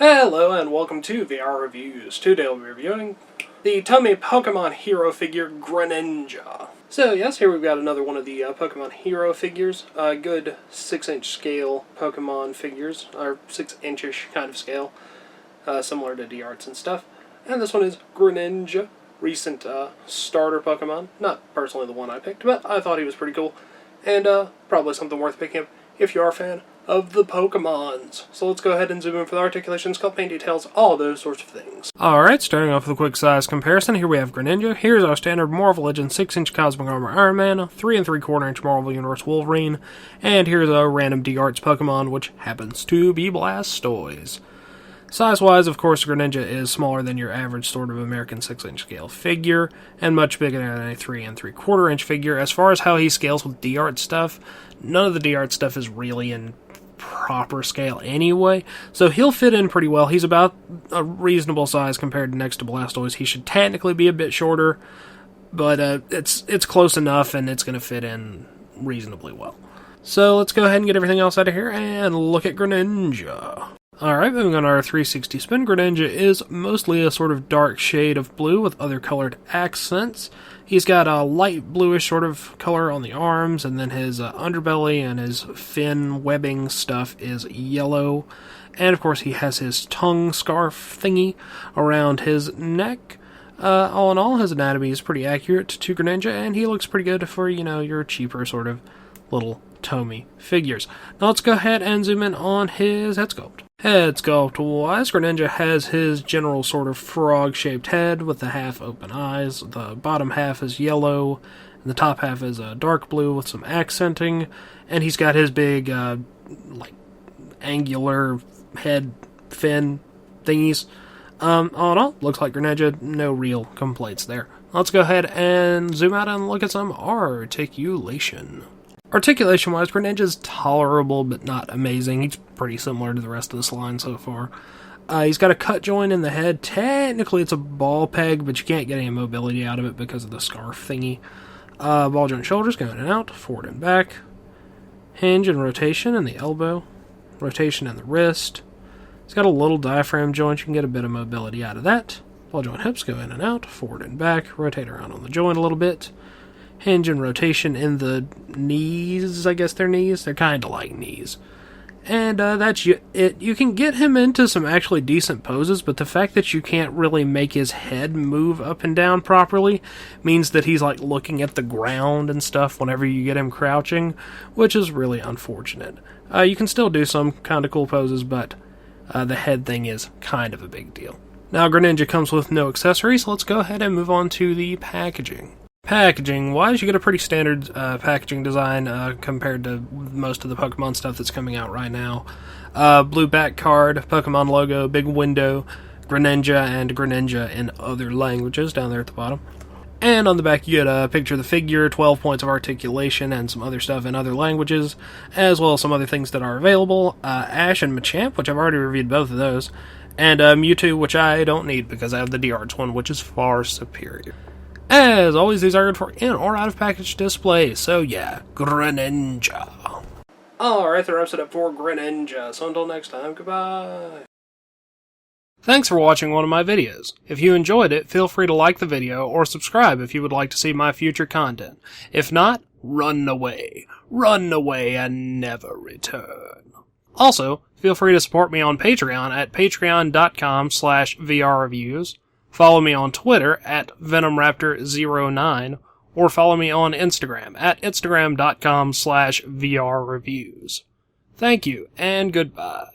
Hello and welcome to VR Reviews. Today we'll be reviewing the TOMY Pokémon hero figure Greninja. So yes, here we've got another one of the Pokemon hero figures. Good 6-inch scale Pokemon figures, or 6-inch-ish kind of scale, similar to D-Arts and stuff. And this one is Greninja, recent starter Pokemon. Not personally the one I picked, but I thought he was pretty cool. And probably something worth picking up if you are a fan of the Pokemons. So let's go ahead and zoom in for the articulations, skull paint details, all those sorts of things. Alright, starting off with a quick size comparison, here we have Greninja. Here's our standard Marvel Legends 6-inch Cosmic Armor Iron Man, 3 3/4-inch Marvel Universe Wolverine, and here's a random D-Arts Pokemon, which happens to be Blastoise. Size-wise, of course, Greninja is smaller than your average sort of American 6-inch scale figure, and much bigger than a 3 3/4-inch figure. As far as how he scales with D-Art stuff, none of the D-Art stuff is really in proper scale anyway, so he'll fit in pretty well. He's about a reasonable size compared to next to Blastoise. He should technically be a bit shorter, but it's close enough, and it's going to fit in reasonably well. So let's go ahead and get everything else out of here and look at Greninja. Alright, moving on to our 360 spin, Greninja is mostly a sort of dark shade of blue with other colored accents. He's got a light bluish sort of color on the arms, and then his underbelly and his fin webbing stuff is yellow. And of course he has his tongue scarf thingy around his neck. All in all, his anatomy is pretty accurate to Greninja, and he looks pretty good for, your cheaper sort of little TOMY figures. Now let's go ahead and zoom in on his head sculpt. Head sculpt-wise, Greninja has his general sort of frog-shaped head with the half-open eyes. The bottom half is yellow, and the top half is dark blue with some accenting. And he's got his big, angular head fin thingies. All in all, looks like Greninja, no real complaints there. Let's go ahead and zoom out and look at some articulation. Articulation-wise, Greninja's tolerable, but not amazing. He's pretty similar to the rest of this line so far. He's got a cut joint in the head. Technically, it's a ball peg, but you can't get any mobility out of it because of the scarf thingy. Ball joint shoulders going in and out, forward and back. Hinge and rotation in the elbow. Rotation in the wrist. He's got a little diaphragm joint. You can get a bit of mobility out of that. Ball joint hips go in and out, forward and back. Rotate around on the joint a little bit. Hinge and rotation in the knees, I guess they're knees. They're kind of like knees. And that's it. You can get him into some actually decent poses, but the fact that you can't really make his head move up and down properly means that he's like looking at the ground and stuff whenever you get him crouching, which is really unfortunate. You can still do some kind of cool poses, but the head thing is kind of a big deal. Now, Greninja comes with no accessories, so let's go ahead and move on to the packaging. Packaging-wise, you get a pretty standard packaging design compared to most of the Pokemon stuff that's coming out right now. Blue back card, Pokemon logo, big window, Greninja, and Greninja in other languages down there at the bottom. And on the back you get a picture of the figure, 12 points of articulation, and some other stuff in other languages, as well as some other things that are available. Ash and Machamp, which I've already reviewed both of those, and Mewtwo, which I don't need because I have the D-Arts one, which is far superior. As always, these are good for in or out of package display, so yeah, Greninja. Alright, that wraps it up for Greninja, so until next time, goodbye. Thanks for watching one of my videos. If you enjoyed it, feel free to like the video or subscribe if you would like to see my future content. If not, run away. Run away and never return. Also, feel free to support me on Patreon at patreon.com/vrreviews. Follow me on Twitter at VenomRaptor09, or follow me on Instagram at instagram.com/vrreviews. Thank you, and goodbye.